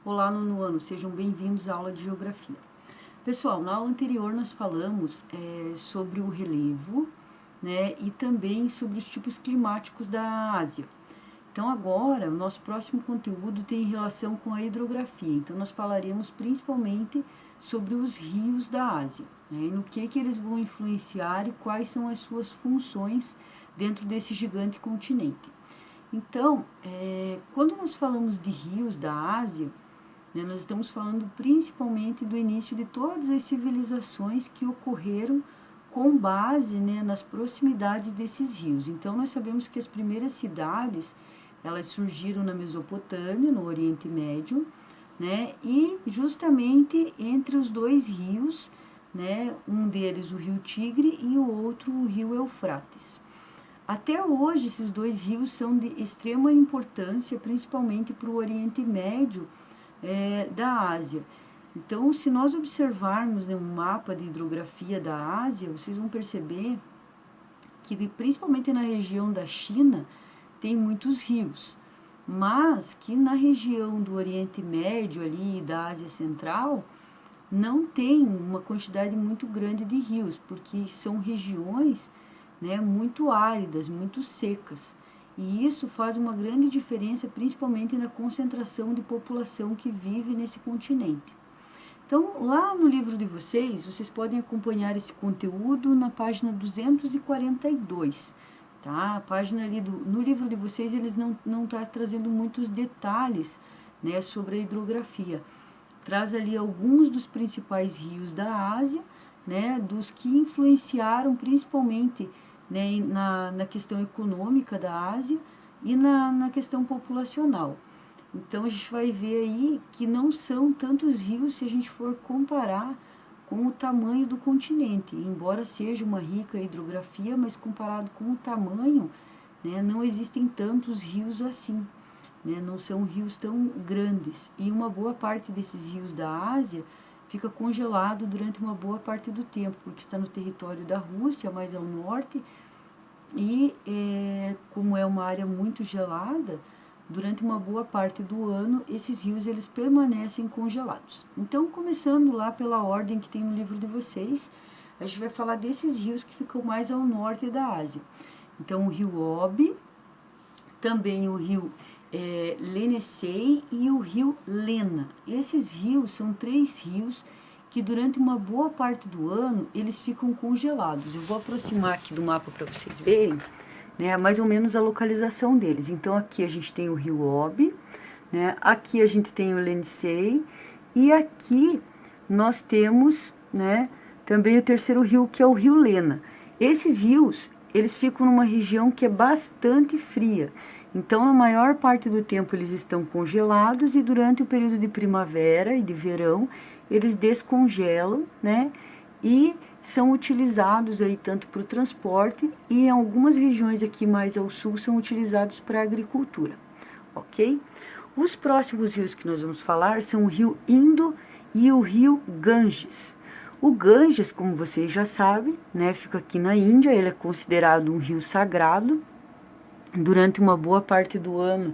Olá, nono ano, sejam bem-vindos à aula de Geografia. Pessoal, na aula anterior nós falamos sobre o relevo, né, e também sobre os tipos climáticos da Ásia. Então agora, o nosso próximo conteúdo tem relação com a hidrografia. Então nós falaremos principalmente sobre os rios da Ásia, né, e no que eles vão influenciar e quais são as suas funções dentro desse gigante continente. Então, quando nós falamos de rios da Ásia, né, nós estamos falando principalmente do início de todas as civilizações que ocorreram com base, né, nas proximidades desses rios. Então, nós sabemos que as primeiras cidades, elas surgiram na Mesopotâmia, no Oriente Médio, né, e justamente entre os dois rios, né, um deles o rio Tigre e o outro o rio Eufrates. Até hoje, esses dois rios são de extrema importância, principalmente para o Oriente Médio da Ásia. Então, se nós observarmos, né, um mapa de hidrografia da Ásia, vocês vão perceber que, principalmente na região da China, tem muitos rios, mas que na região do Oriente Médio ali da Ásia Central, não tem uma quantidade muito grande de rios, porque são regiões, né, muito áridas, muito secas. E isso faz uma grande diferença, principalmente na concentração de população que vive nesse continente. Então, lá no livro de vocês podem acompanhar esse conteúdo na página 242, tá? A página ali no livro de vocês, eles não tá trazendo muitos detalhes, né, sobre a hidrografia. Traz ali alguns dos principais rios da Ásia, né, dos que influenciaram principalmente, né, na questão econômica da Ásia e na questão populacional. Então, a gente vai ver aí que não são tantos rios se a gente for comparar com o tamanho do continente. Embora seja uma rica hidrografia, mas comparado com o tamanho, né, não existem tantos rios assim, né, não são rios tão grandes. E uma boa parte desses rios da Ásia fica congelado durante uma boa parte do tempo, porque está no território da Rússia, mais ao norte, e como é uma área muito gelada, durante uma boa parte do ano, esses rios eles permanecem congelados. Então, começando lá pela ordem que tem no livro de vocês, a gente vai falar desses rios que ficam mais ao norte da Ásia. Então, o rio Obi, também o rio Lenessei e o rio Lena. Esses rios são 3 rios que durante uma boa parte do ano eles ficam congelados. Eu vou aproximar aqui do mapa para vocês verem, né, mais ou menos a localização deles. Então aqui a gente tem o rio Obi, né, aqui a gente tem o Lenessei e aqui nós temos, né, também o terceiro rio, que é o rio Lena. Esses rios, eles ficam numa região que é bastante fria. Então, na maior parte do tempo eles estão congelados e durante o período de primavera e de verão, eles descongelam, né? E são utilizados aí tanto para o transporte e em algumas regiões aqui mais ao sul são utilizados para a agricultura, ok? Os próximos rios que nós vamos falar são o rio Indo e o rio Ganges. O Ganges, como vocês já sabem, né, fica aqui na Índia, ele é considerado um rio sagrado. Durante uma boa parte do ano,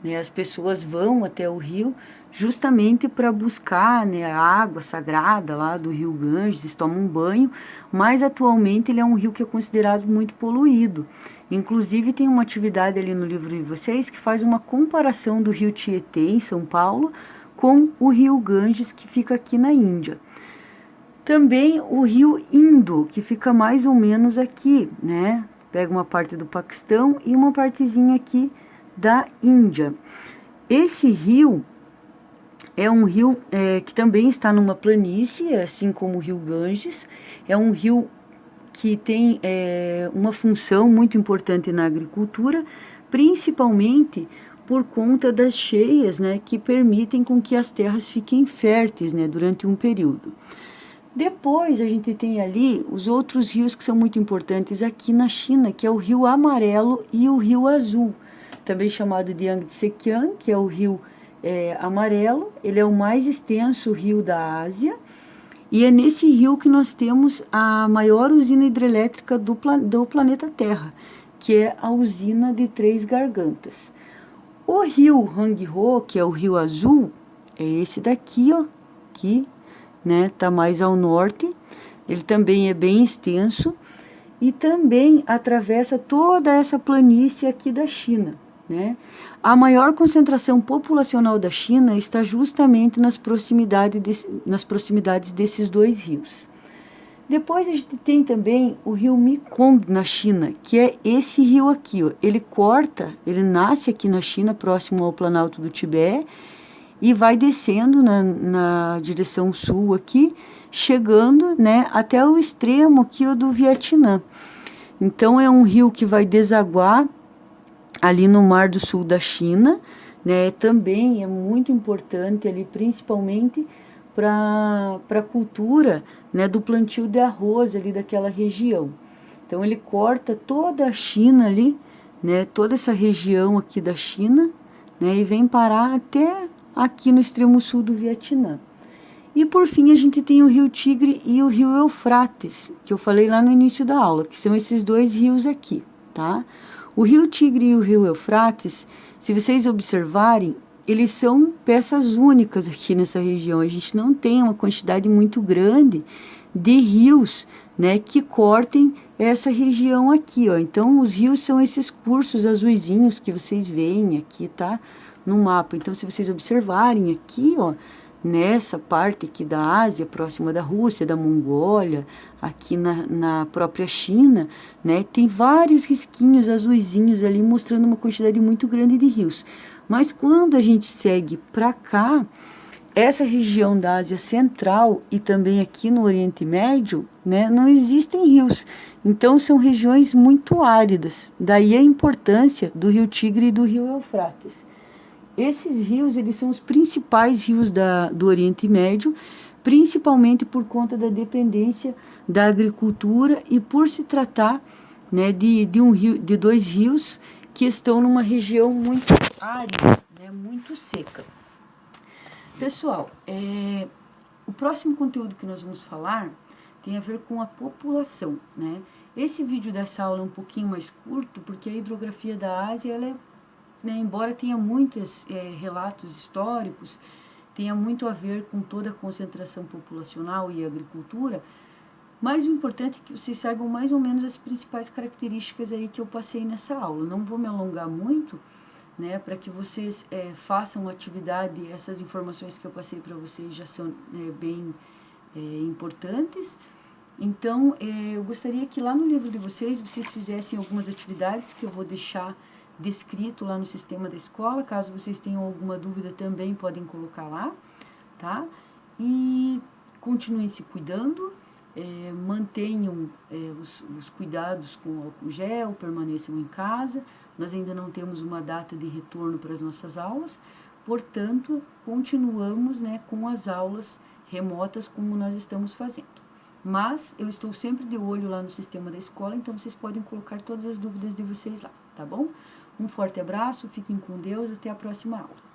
né, as pessoas vão até o rio justamente para buscar, né, a água sagrada lá do rio Ganges, tomam um banho, mas atualmente ele é um rio que é considerado muito poluído. Inclusive tem uma atividade ali no livro de vocês que faz uma comparação do rio Tietê, em São Paulo, com o rio Ganges, que fica aqui na Índia. Também o rio Indo, que fica mais ou menos aqui, né? Pega uma parte do Paquistão e uma partezinha aqui da Índia. Esse rio é um rio que também está numa planície, assim como o rio Ganges. É um rio que tem uma função muito importante na agricultura, principalmente por conta das cheias, né, que permitem com que as terras fiquem férteis, né, durante um período. Depois a gente tem ali os outros rios que são muito importantes aqui na China, que é o rio Amarelo e o rio Azul, também chamado de Yangtze-Kiang, que é o rio amarelo. Ele é o mais extenso rio da Ásia e é nesse rio que nós temos a maior usina hidrelétrica do planeta Terra, que é a usina de Três Gargantas. O rio Hangzhou, que é o rio Azul, é esse daqui, ó, aqui, né, tá mais ao norte, ele também é bem extenso, e também atravessa toda essa planície aqui da China, né? A maior concentração populacional da China está justamente nas proximidades desses dois rios. Depois a gente tem também o rio Mekong na China, que é esse rio aqui, ó. Ele nasce aqui na China, próximo ao Planalto do Tibete, e vai descendo na direção sul aqui, chegando, né, até o extremo aqui, ó, do Vietnã. Então é um rio que vai desaguar ali no Mar do Sul da China, né? Também é muito importante ali, principalmente para a cultura, né, do plantio de arroz ali daquela região. Então ele corta toda a China ali, né, toda essa região aqui da China, né, e vem parar até aqui no extremo sul do Vietnã. E por fim a gente tem o rio Tigre e o rio Eufrates, que eu falei lá no início da aula, que são esses dois rios aqui, tá? O rio Tigre e o rio Eufrates, se vocês observarem, eles são peças únicas aqui nessa região. A gente não tem uma quantidade muito grande de rios, né, que cortem essa região aqui, ó. Então os rios são esses cursos azuisinhos que vocês veem aqui, tá? No mapa. Então se vocês observarem aqui, ó, nessa parte aqui da Ásia, próxima da Rússia, da Mongólia, aqui na própria China, né, tem vários risquinhos azuisinhos ali mostrando uma quantidade muito grande de rios. Mas quando a gente segue para cá, essa região da Ásia Central e também aqui no Oriente Médio, né, não existem rios. Então são regiões muito áridas. Daí a importância do rio Tigre e do rio Eufrates. Esses rios, eles são os principais rios do Oriente Médio, principalmente por conta da dependência da agricultura e por se tratar, né, de dois rios que estão numa região muito árida, né, muito seca. Pessoal, o próximo conteúdo que nós vamos falar tem a ver com a população, né? Esse vídeo dessa aula é um pouquinho mais curto, porque a hidrografia da Ásia, ela é, né, embora tenha muitos relatos históricos, tenha muito a ver com toda a concentração populacional e agricultura, mas o importante é que vocês saibam mais ou menos as principais características aí que eu passei nessa aula. Não vou me alongar muito, né, para que vocês façam atividade. Essas informações que eu passei para vocês já são bem importantes. Então, eu gostaria que lá no livro de vocês fizessem algumas atividades que eu vou deixar descrito lá no sistema da escola. Caso vocês tenham alguma dúvida, também podem colocar lá, tá? E continuem se cuidando, mantenham os cuidados com o álcool gel, permaneçam em casa. Nós ainda não temos uma data de retorno para as nossas aulas, portanto, continuamos, né, com as aulas remotas como nós estamos fazendo. Mas eu estou sempre de olho lá no sistema da escola, então vocês podem colocar todas as dúvidas de vocês lá, tá bom? Um forte abraço, fiquem com Deus, até a próxima aula.